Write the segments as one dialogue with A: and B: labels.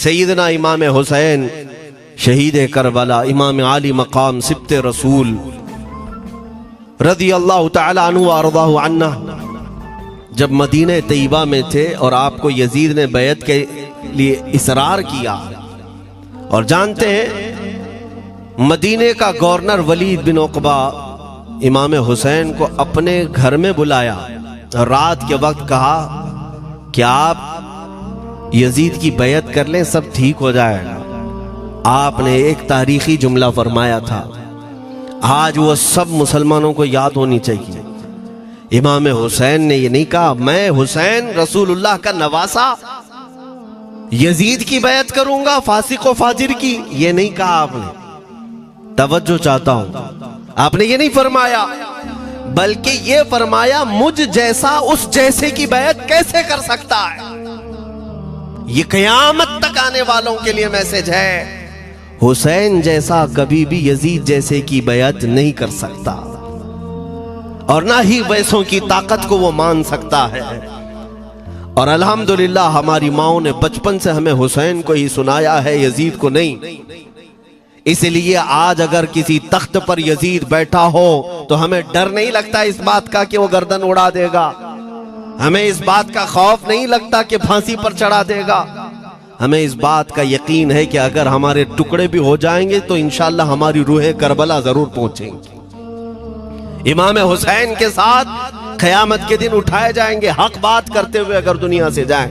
A: سیدنا امام حسین شہید کربلا، امام عالی مقام سبت رسول رضی اللہ تعالی عنہ وارضاہ عنہ، جب مدینہ طیبہ میں تھے اور آپ کو یزید نے بیعت کے لیے اصرار کیا، اور جانتے ہیں مدینہ کا گورنر ولید بن عقبہ امام حسین کو اپنے گھر میں بلایا اور رات کے وقت کہا کہ آپ یزید کی بیعت کر لیں، سب ٹھیک ہو جائے گا۔ آپ نے ایک تاریخی جملہ فرمایا تھا، آج وہ سب مسلمانوں کو یاد ہونی چاہیے۔ امام حسین نے یہ نہیں کہا میں حسین رسول اللہ کا نواسا یزید کی بیعت کروں گا فاسق و فاجر کی، یہ نہیں کہا آپ نے۔ توجہ چاہتا ہوں، آپ نے یہ نہیں فرمایا، بلکہ یہ فرمایا مجھ جیسا اس جیسے کی بیعت کیسے کر سکتا ہے۔ یہ قیامت تک آنے والوں کے لیے میسج ہے، حسین جیسا کبھی بھی یزید جیسے کی بیعت نہیں کر سکتا، اور نہ ہی ویسوں کی طاقت کو وہ مان سکتا ہے۔ اور الحمدللہ ہماری ماؤں نے بچپن سے ہمیں حسین کو ہی سنایا ہے، یزید کو نہیں۔ اس لیے آج اگر کسی تخت پر یزید بیٹھا ہو تو ہمیں ڈر نہیں لگتا اس بات کا کہ وہ گردن اڑا دے گا، ہمیں اس بات کا خوف نہیں لگتا کہ پھانسی پر چڑھا دے گا۔ ہمیں اس بات کا یقین ہے کہ اگر ہمارے ٹکڑے بھی ہو جائیں گے تو انشاءاللہ ہماری روح کربلا ضرور پہنچیں گی، امام حسین کے ساتھ قیامت کے دن اٹھائے جائیں گے، حق بات کرتے ہوئے اگر دنیا سے جائیں۔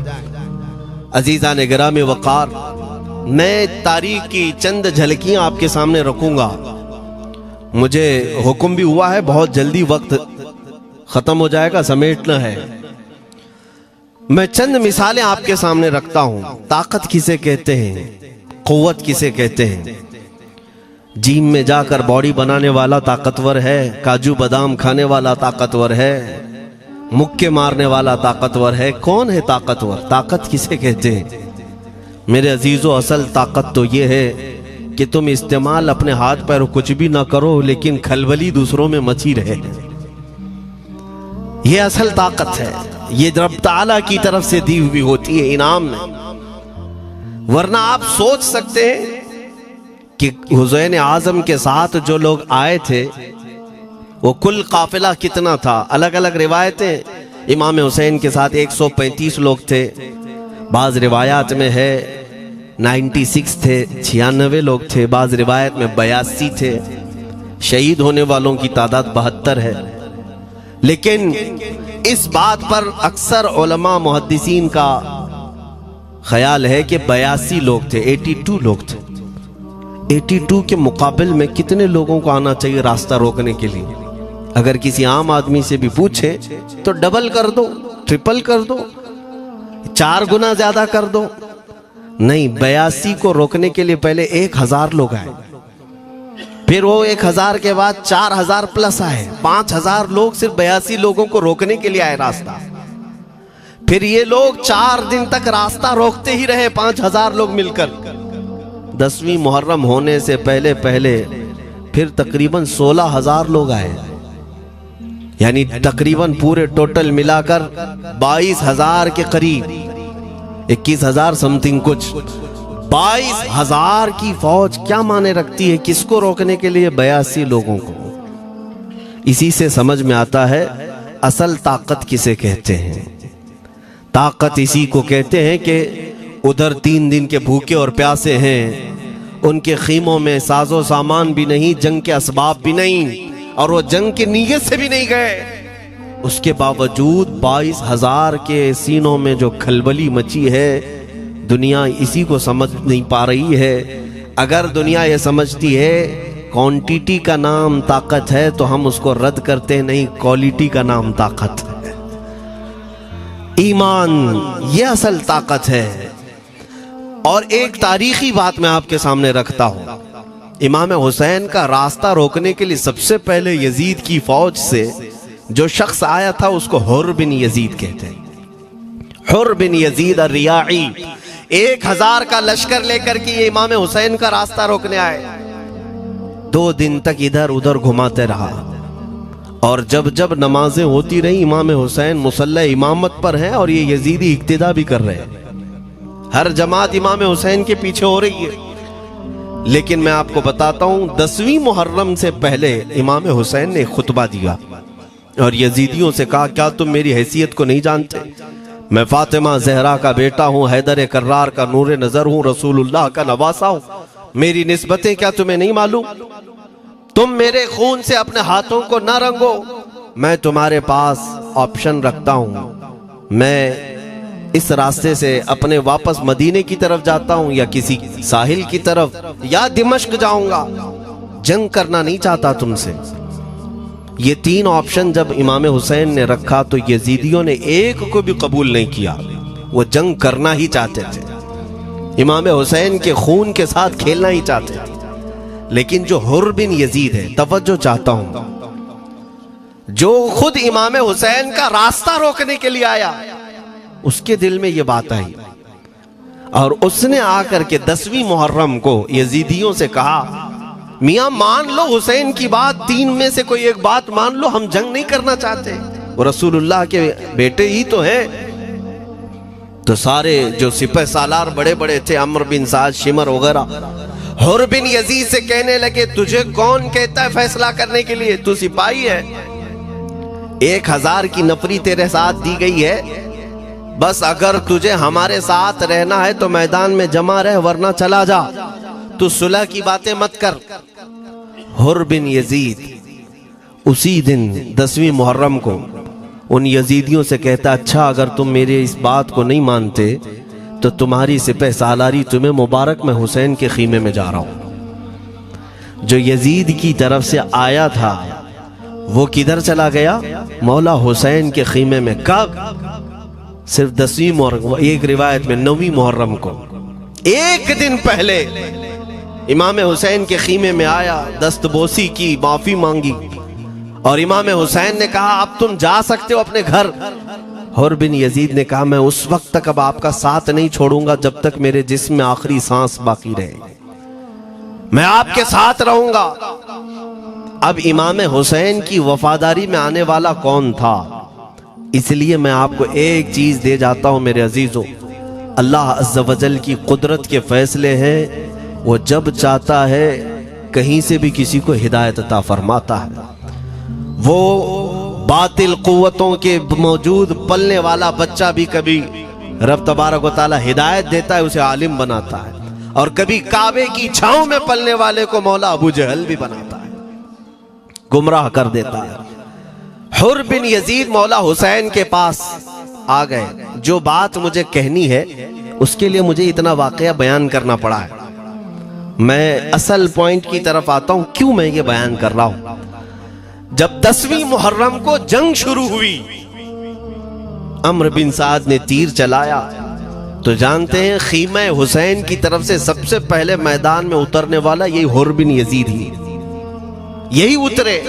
A: عزیزان گرامی وقار، میں تاریخ کی چند جھلکیاں آپ کے سامنے رکھوں گا۔ مجھے حکم بھی ہوا ہے، بہت جلدی وقت ختم ہو جائے گا، سمیٹنا ہے۔ میں چند مثالیں آپ کے سامنے رکھتا ہوں۔ طاقت کسے کہتے ہیں، قوت کسے کہتے ہیں؟ جیم میں جا کر باڈی بنانے والا طاقتور ہے، کاجو بادام کھانے والا طاقتور ہے، مکے مارنے والا طاقتور ہے۔ کون ہے طاقتور؟ طاقت کسے کہتے ہیں؟ میرے عزیزو، اصل طاقت تو یہ ہے کہ تم استعمال اپنے ہاتھ پیر کچھ بھی نہ کرو لیکن کھلبلی دوسروں میں مچی رہے، یہ اصل طاقت ہے۔ یہ رب تعالیٰ کی طرف سے دی ہوئی ہوتی ہے انعام میں۔ ورنہ آپ سوچ سکتے ہیں کہ حسین اعظم کے ساتھ جو لوگ آئے تھے وہ کل قافلہ کتنا تھا؟ الگ الگ روایتیں، امام حسین کے ساتھ 135 لوگ تھے، بعض روایات میں ہے 96 تھے، 96 لوگ تھے، بعض روایت میں 82 تھے، شہید ہونے والوں کی تعداد 72 ہے۔ لیکن اس بات پر اکثر علماء محدثین کا خیال ہے کہ 82 لوگ تھے، 82 لوگ تھے۔ 82 کے مقابل میں کتنے لوگوں کو آنا چاہیے راستہ روکنے کے لیے؟ اگر کسی عام آدمی سے بھی پوچھے تو ڈبل کر دو، ٹرپل کر دو، 4 گنا زیادہ کر دو۔ نہیں، 82 کو روکنے کے لیے پہلے 1000 لوگ آئے، پھر وہ 1000 کے بعد 4000 پلس آئے، 5000 لوگ صرف 82 لوگوں کو روکنے کے لیے آئے راستہ۔ پھر یہ لوگ 4 دن تک راستہ روکتے ہی رہے، 5000 لوگ مل کر۔ 10ویں محرم ہونے سے پہلے پھر تقریباً 16000 لوگ آئے، یعنی تقریباً پورے ٹوٹل ملا کر 22000 کے قریب، 21000 سمتنگ کچھ، 22000 کی فوج کیا معنی رکھتی ہے کس کو روکنے کے لیے؟ 82 لوگوں کو۔ اسی سے سمجھ میں آتا ہے اصل طاقت کسے کہتے ہیں۔ طاقت اسی کو کہتے ہیں کہ ادھر 3 دن کے بھوکے اور پیاسے ہیں، ان کے خیموں میں ساز و سامان بھی نہیں، جنگ کے اسباب بھی نہیں، اور وہ جنگ کی نیت سے بھی نہیں گئے، اس کے باوجود 22000 کے سینوں میں جو کھلبلی مچی ہے، دنیا اسی کو سمجھ نہیں پا رہی ہے۔ اگر دنیا یہ سمجھتی ہے کوانٹیٹی کا نام طاقت ہے تو ہم اس کو رد کرتے نہیں، کوالٹی کا نام طاقت ہے۔ ایمان یہ اصل طاقت ہے۔ اور ایک تاریخی بات میں آپ کے سامنے رکھتا ہوں، امام حسین کا راستہ روکنے کے لیے سب سے پہلے یزید کی فوج سے جو شخص آیا تھا اس کو حر بن یزید کہتے ہیں۔ حر بن یزید الریاعی 1000 کا لشکر لے کر کے یہ امام حسین کا راستہ روکنے آئے۔ 2 دن تک ادھر ادھر گھماتے رہا، اور جب نمازیں ہوتی رہی امام حسین مصلی امامت پر ہیں اور یہ یزیدی اقتدا بھی کر رہے ہیں۔ ہر جماعت امام حسین کے پیچھے ہو رہی ہے، لیکن میں آپ کو بتاتا ہوں 10ویں محرم سے پہلے امام حسین نے خطبہ دیا اور یزیدیوں سے کہا کیا تم میری حیثیت کو نہیں جانتے؟ میں فاطمہ زہرا کا بیٹا ہوں، حیدر کرار کا نور نظر ہوں، رسول اللہ کا نواسا ہوں، میری نسبتیں کیا تمہیں نہیں معلوم؟ تم میرے خون سے اپنے ہاتھوں کو نہ رنگو، میں تمہارے پاس آپشن رکھتا ہوں، میں اس راستے سے اپنے واپس مدینے کی طرف جاتا ہوں یا کسی ساحل کی طرف یا دمشق جاؤں گا، جنگ کرنا نہیں چاہتا تم سے۔ یہ 3 آپشن جب امام حسین نے رکھا تو یزیدیوں نے ایک کو بھی قبول نہیں کیا، وہ جنگ کرنا ہی چاہتے تھے، امام حسین کے خون کے ساتھ کھیلنا ہی چاہتے تھے۔ لیکن جو حر بن یزید ہے، توجہ چاہتا ہوں، جو خود امام حسین کا راستہ روکنے کے لیے آیا، اس کے دل میں یہ بات آئی اور اس نے آ کر کے 10ویں محرم کو یزیدیوں سے کہا میاں مان لو حسین کی بات، 3 میں سے کوئی ایک بات مان لو، ہم جنگ نہیں کرنا چاہتے، وہ رسول اللہ کے بیٹے ہی تو ہیں۔ تو سارے جو سپہ سالار بڑے بڑے تھے، عمرو بن سعد، شمر وغیرہ، حر بن یزید سے کہنے لگے تجھے کون کہتا ہے فیصلہ کرنے کے لیے؟ تو سپاہی ہے، 1000 کی نفری تیرے ساتھ دی گئی ہے، بس اگر تجھے ہمارے ساتھ رہنا ہے تو میدان میں جمع رہ، ورنہ چلا جا، تو صلح کی باتیں مت کر۔ حر بن یزید اسی دن 10ویں محرم کو ان یزیدیوں سے کہتا اچھا اگر تم میرے اس بات کو نہیں مانتے تو تمہاری سپہ سالاری تمہیں مبارک، میں حسین کے خیمے میں جا رہا ہوں۔ جو یزید کی طرف سے آیا تھا وہ کدھر چلا گیا؟ مولا حسین کے خیمے میں۔ کب؟ صرف 10ویں محرم، ایک روایت میں 9ویں محرم کو، ایک دن پہلے امام حسین کے خیمے میں آیا، دست بوسی کی، معافی مانگی، اور امام حسین نے کہا اب تم جا سکتے ہو اپنے گھر۔ حر بن یزید نے کہا میں اس وقت تک اب آپ کا ساتھ نہیں چھوڑوں گا جب تک میرے جسم میں آخری سانس باقی رہے، میں آپ کے ساتھ رہوں گا۔ اب امام حسین کی وفاداری میں آنے والا کون تھا؟ اس لیے میں آپ کو ایک چیز دے جاتا ہوں میرے عزیزوں، اللہ عز و جل کی قدرت کے فیصلے ہیں، وہ جب چاہتا ہے کہیں سے بھی کسی کو ہدایت عطا فرماتا ہے۔ وہ باطل قوتوں کے موجود پلنے والا بچہ بھی کبھی رب تبارک و تعالی ہدایت دیتا ہے، اسے عالم بناتا ہے، اور کبھی کعبے کی چھاؤں میں پلنے والے کو مولا ابو جہل بھی بناتا ہے، گمراہ کر دیتا ہے۔ حر بن یزید مولا حسین کے پاس آ گئے، جو بات مجھے کہنی ہے اس کے لیے مجھے اتنا واقعہ بیان کرنا پڑا ہے، میں اصل پوائنٹ کی طرف آتا ہوں کیوں میں یہ بیان کر رہا ہوں۔ جب 10ویں محرم کو جنگ شروع ہوئی، عمرو بن سعد نے تیر چلایا، تو جانتے ہیں خیمہ حسین کی طرف سے سب سے پہلے میدان میں اترنے والا یہی حر بن یزید ہی، یہی اترے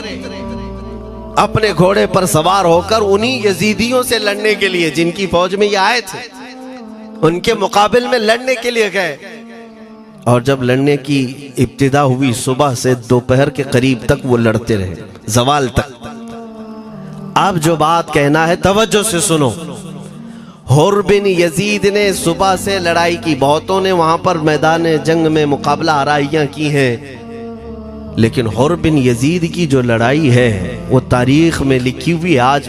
A: اپنے گھوڑے پر سوار ہو کر انہی یزیدیوں سے لڑنے کے لیے جن کی فوج میں یہ آئے تھے، ان کے مقابل میں لڑنے کے لیے گئے۔ اور جب لڑنے کی ابتدا ہوئی صبح سے دوپہر کے قریب تک وہ لڑتے رہے، زوال تک۔ اب جو بات کہنا ہے توجہ سے سنو، حر بن یزید نے صبح سے لڑائی کی، بہتوں نے وہاں پر میدان جنگ میں مقابلہ آرائیاں کی ہیں، لیکن حر بن یزید کی جو لڑائی ہے وہ تاریخ میں لکھی ہوئی۔ آج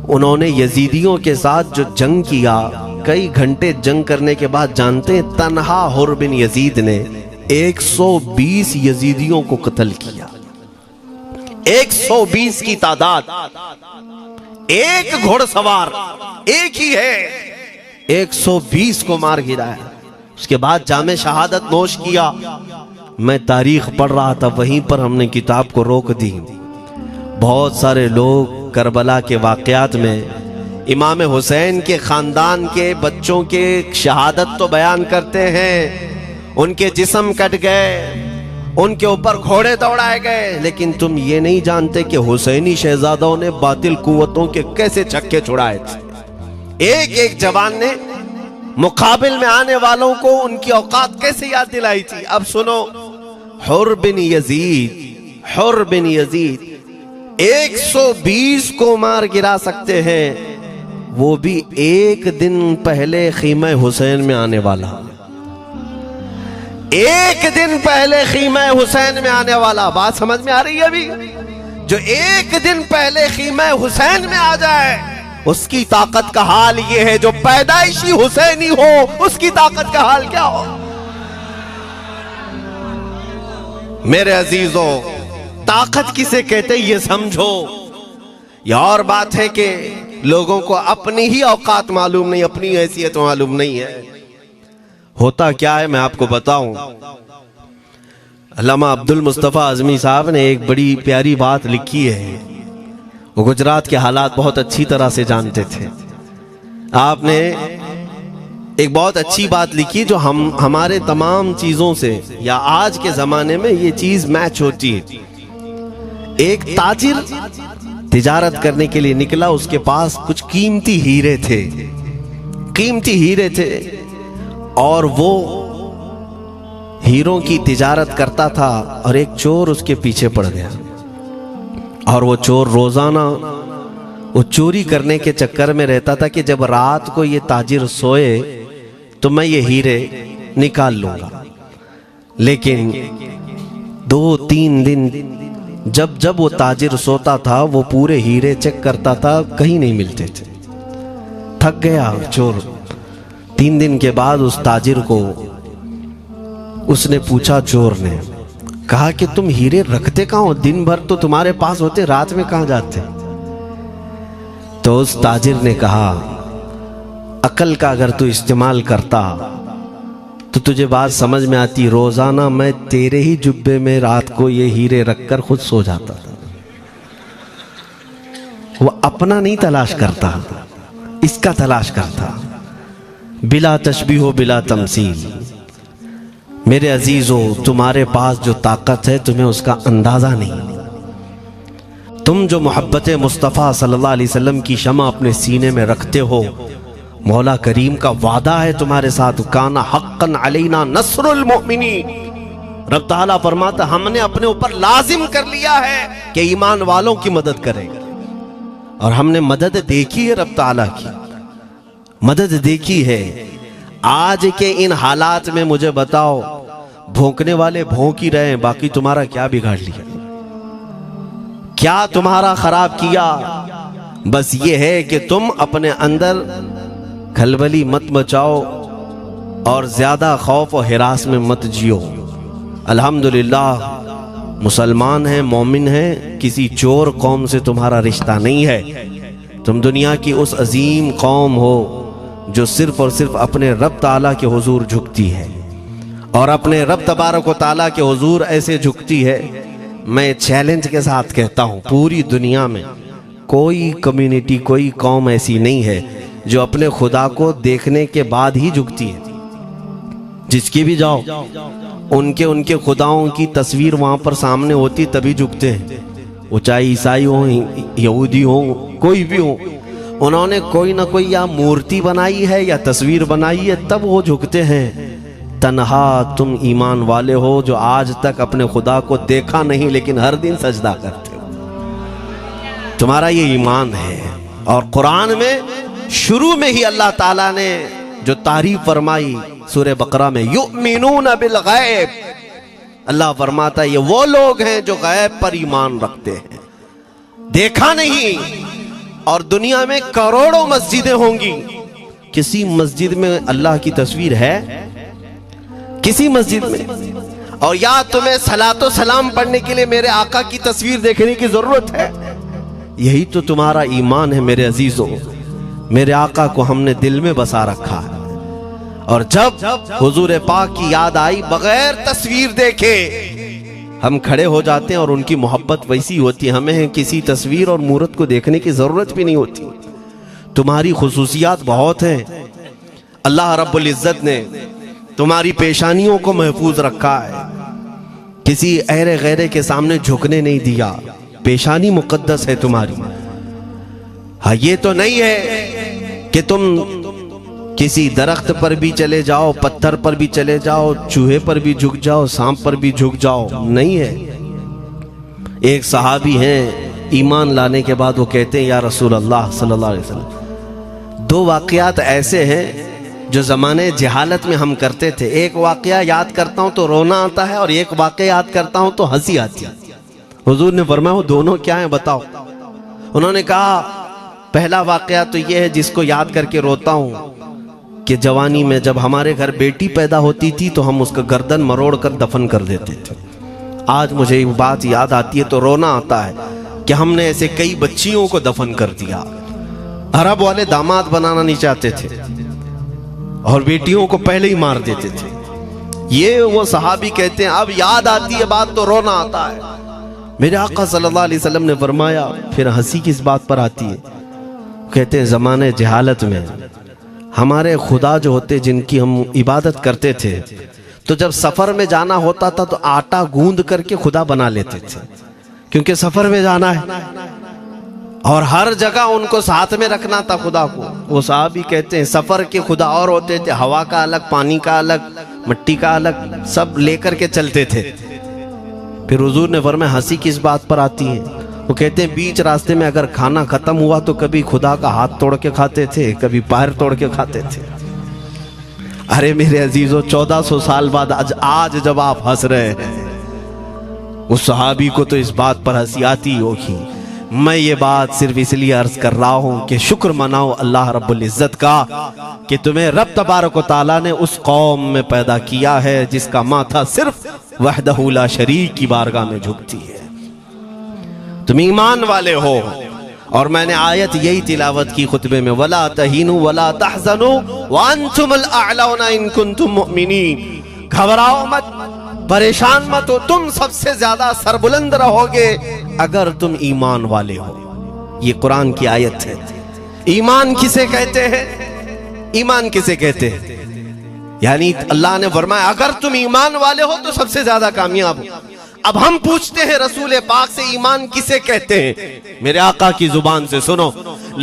A: انہوں نے یزیدیوں کے ساتھ جو جنگ کیا، کئی گھنٹے جنگ کرنے کے بعد جانتے ہیں تنہا حر بن یزید نے 120 یزیدیوں کو قتل کیا، 120 کی تعداد، ایک گھوڑ سوار ایک ہی ہے، 120 کو مار گرایا، اس کے بعد جام شہادت نوش کیا۔ میں تاریخ پڑھ رہا تھا، وہیں پر ہم نے کتاب کو روک دی۔ بہت سارے لوگ کربلا کے واقعات میں امام حسین کے خاندان کے بچوں کے شہادت تو بیان کرتے ہیں، ان کے جسم کٹ گئے، ان کے اوپر گھوڑے دوڑائے گئے، لیکن تم یہ نہیں جانتے کہ حسینی شہزادوں نے باطل قوتوں کے کیسے چھکے چھڑائے تھے۔ ایک ایک جوان نے مقابل میں آنے والوں کو ان کی اوقات کیسے یاد دلائی تھی۔ اب سنو، حر بن یزید 120 کو مار گرا سکتے ہیں، وہ بھی ایک دن پہلے خیمہ حسین میں آنے والا، ایک دن پہلے خیمہ حسین میں آنے والا۔ بات سمجھ میں آ رہی ہے؟ ابھی جو ایک دن پہلے خیمہ حسین میں آ جائے اس کی طاقت کا حال یہ ہے، جو پیدائشی حسینی ہو اس کی طاقت کا حال کیا ہو؟ میرے عزیزوں، طاقت کسے کہتے یہ سمجھو۔ یہ اور بات ہے کہ لوگوں کو اپنی ہی اوقات معلوم نہیں، اپنی حیثیت معلوم نہیں ہے۔ ہوتا کیا ہے میں آپ کو بتاؤں۔ علامہ عبد المصطفیٰ اعظمی صاحب نے ایک بڑی پیاری بات لکھی ہے۔ وہ گجرات کے حالات بہت اچھی طرح سے جانتے تھے۔ آپ نے ایک بہت اچھی بات لکھی جو ہمارے تمام چیزوں سے یا آج کے زمانے میں یہ چیز میچ ہوتی ہے۔ ایک تاجر تجارت کرنے کے لیے نکلا، اس کے پاس کچھ قیمتی ہیرے تھے اور وہ ہیروں کی تجارت کرتا تھا، اور ایک چور اس کے پیچھے پڑ گیا، اور وہ چور روزانہ وہ چوری کرنے کے چکر میں رہتا تھا کہ جب رات کو یہ تاجر سوئے تو میں یہ ہیرے نکال لوں گا۔ لیکن 2-3 دن جب وہ تاجر سوتا تھا وہ پورے ہیرے چیک کرتا تھا، کہیں نہیں ملتے تھے۔ تھک گیا چور۔ 3 دن کے بعد اس تاجر کو اس نے پوچھا، چور نے کہا کہ تم ہیرے رکھتے کہاں ہو؟ دن بھر تو تمہارے پاس ہوتے، رات میں کہاں جاتے؟ تو اس تاجر نے کہا، عقل کا اگر تو استعمال کرتا تو تجھے بات سمجھ میں آتی، روزانہ میں تیرے ہی جبے میں رات کو یہ ہیرے رکھ کر خود سو جاتا تھا۔ وہ اپنا نہیں تلاش کرتا، اس کا تلاش کرتا، بلا تشبیہ و بلا تمثیل۔ میرے عزیزو، تمہارے پاس جو طاقت ہے تمہیں اس کا اندازہ نہیں۔ تم جو محبت مصطفیٰ صلی اللہ علیہ وسلم کی شمع اپنے سینے میں رکھتے ہو، مولا کریم کا وعدہ ہے تمہارے ساتھ، کانا حقا علینا نصر المؤمنین۔ رب تعالیٰ فرماتا ہم نے اپنے اوپر لازم کر لیا ہے کہ ایمان والوں کی مدد کریں گے، اور ہم نے مدد دیکھی ہے، رب تعالیٰ کی مدد دیکھی ہے۔ آج کے ان حالات میں مجھے بتاؤ، بھونکنے والے بھونک ہی رہے ہیں، باقی تمہارا کیا بگاڑ لیا؟ کیا تمہارا خراب کیا؟ بس یہ ہے کہ تم اپنے اندر کھلبلی مت مچاؤ اور زیادہ خوف و ہراس میں مت جیو۔ الحمدللہ مسلمان ہیں، مومن ہیں، کسی چور قوم سے تمہارا رشتہ نہیں ہے۔ تم دنیا کی اس عظیم قوم ہو جو صرف اور صرف اپنے رب تعالیٰ کے حضور جھکتی ہے، اور اپنے رب تبارک و تعالیٰ کے حضور ایسے جھکتی ہے۔ میں چیلنج کے ساتھ کہتا ہوں، پوری دنیا میں کوئی کمیونٹی، کوئی قوم ایسی نہیں ہے جو اپنے خدا کو دیکھنے کے بعد ہی جھکتی ہے۔ جس کی بھی جاؤ، ان کے خداؤں کی تصویر وہاں پر سامنے ہوتی تبھی جھکتے ہیں، وہ چاہے عیسائی ہوں، یہودی ہوں، کوئی بھی ہوں، انہوں نے کوئی نہ کوئی یا مورتی بنائی ہے یا تصویر بنائی ہے، تب وہ جھکتے ہیں۔ تنہا تم ایمان والے ہو جو آج تک اپنے خدا کو دیکھا نہیں لیکن ہر دن سجدہ کرتے ہو، تمہارا یہ ایمان ہے۔ اور قرآن میں شروع میں ہی اللہ تعالیٰ نے جو تعریف فرمائی سورہ بقرہ میں، یؤمنون بالغیب، اللہ فرماتا ہے یہ وہ لوگ ہیں جو غیب پر ایمان رکھتے ہیں، دیکھا نہیں۔ اور دنیا میں کروڑوں مسجدیں ہوں گی، کسی مسجد میں اللہ کی تصویر ہے؟ کسی مسجد میں؟ اور یا تمہیں صلاۃ و سلام پڑھنے کے لیے میرے آقا کی تصویر دیکھنے کی ضرورت ہے؟ یہی تو تمہارا ایمان ہے میرے عزیزوں۔ میرے آقا کو ہم نے دل میں بسا رکھا ہے، اور جب حضور پاک کی یاد آئی بغیر تصویر دیکھے ہم کھڑے ہو جاتے ہیں، اور ان کی محبت ویسی ہوتی ہے، ہمیں کسی تصویر اور مورت کو دیکھنے کی ضرورت بھی نہیں ہوتی۔ تمہاری خصوصیات بہت ہیں، اللہ رب العزت نے تمہاری پیشانیوں کو محفوظ رکھا ہے، کسی اہرے غیرے کے سامنے جھکنے نہیں دیا، پیشانی مقدس ہے تمہاری۔ ہاں یہ تو نہیں ہے کہ تم کسی درخت پر بھی چلے جاؤ، پتھر پر بھی چلے جاؤ، چوہے پر بھی جھک جاؤ، سانپ پر بھی جھک جاؤ، نہیں ہے۔ ایک صحابی ہیں، ایمان لانے کے بعد وہ کہتے ہیں یا رسول اللہ صلی اللہ علیہ وسلم دو واقعات ایسے ہیں جو زمانے جہالت میں ہم کرتے تھے. ایک واقعہ یاد کرتا ہوں تو رونا آتا ہے اور ایک واقعہ یاد کرتا ہوں تو ہنسی آتی ہے. حضور نے فرمایا وہ دونوں کیا ہیں بتاؤ. انہوں نے کہا پہلا واقعہ تو یہ ہے جس کو یاد کر کے روتا ہوں کہ جوانی میں جب ہمارے گھر بیٹی پیدا ہوتی تھی تو ہم اس کا گردن مروڑ کر دفن کر دیتے تھے. آج مجھے یہ بات یاد آتی ہے تو رونا آتا ہے کہ ہم نے ایسے کئی بچیوں کو دفن کر دیا. عرب والے داماد بنانا نہیں چاہتے تھے اور بیٹیوں کو پہلے ہی مار دیتے تھے. یہ وہ صحابی کہتے ہیں اب یاد آتی ہے بات تو رونا آتا ہے. میرے آقا صلی اللہ علیہ وسلم نے فرمایا پھر ہنسی کس بات پر آتی ہے. کہتے ہیں زمانے جہالت میں ہمارے خدا جو ہوتے جن کی ہم عبادت کرتے تھے تو جب سفر میں جانا ہوتا تھا تو آٹا گوندھ کر کے خدا بنا لیتے تھے کیونکہ سفر میں جانا ہے اور ہر جگہ ان کو ساتھ میں رکھنا تھا خدا کو. وہ صحابی کہتے ہیں سفر کے خدا اور ہوتے تھے, ہوا کا الگ, پانی کا الگ, مٹی کا الگ, سب لے کر کے چلتے تھے. پھر حضور نے فرمایا ہنسی کس بات پر آتی ہے. وہ کہتے ہیں بیچ راستے میں اگر کھانا ختم ہوا تو کبھی خدا کا ہاتھ توڑ کے کھاتے تھے, کبھی پیر توڑ کے کھاتے تھے. ارے میرے عزیزو 1400 سال بعد آج جب آپ ہنس رہے ہیں اس صحابی کو تو اس بات پر ہنسی آتی ہوگی. میں یہ بات صرف اس لیے عرض کر رہا ہوں کہ شکر مناؤ اللہ رب العزت کا کہ تمہیں رب تبارک و تعالیٰ نے اس قوم میں پیدا کیا ہے جس کا ماتھا صرف وحدہ لا شریک کی بارگاہ میں جھکتی ہے. تم ایمان والے ہو. اور میں نے آیت یہی تلاوت کی خطبے میں وَلَا تَهِنُوا وَلَا تَحْزَنُوا وَأَنْتُمُ الْأَعْلَوْنَ إِن كُنتُم مُؤْمِنِينَ. گھبراؤ مت, پریشان مت ہو, تم سب سے زیادہ سربلند رہو گے اگر تم ایمان والے ہو. یہ قرآن کی آیت ہے. ایمان کسے کہتے ہیں؟ ایمان کسے کہتے ہیں؟ یعنی اللہ نے فرمایا اگر تم ایمان والے ہو تو سب سے زیادہ کامیاب ہو. اب ہم پوچھتے ہیں رسول پاک سے ایمان کسے کہتے ہیں؟ میرے آقا کی زبان سے سنو.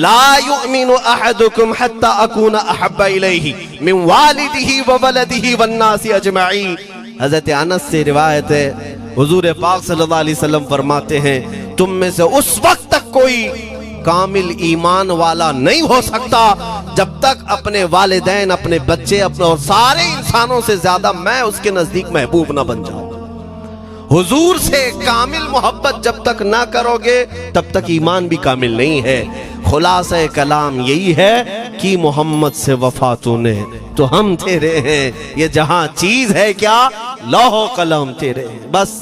A: لا یؤمن احدکم حتی اکون احب الیہ من والدہ وولدہ والناس اجمعین. حضرت انس سے روایت ہے حضور پاک صلی اللہ علیہ وسلم فرماتے ہیں تم میں سے اس وقت تک کوئی کامل ایمان والا نہیں ہو سکتا جب تک اپنے والدین, اپنے بچے, اپنے اور سارے انسانوں سے زیادہ میں اس کے نزدیک محبوب نہ بن جاؤں. حضور سے کامل محبت جب تک نہ کرو گے تب تک ایمان بھی کامل نہیں ہے. خلاصہ کلام یہی ہے کہ محمد سے وفا تو نے تو ہم تیرے ہیں. یہ جہاں چیز ہے کیا لوح و قلم تیرے ہیں. بس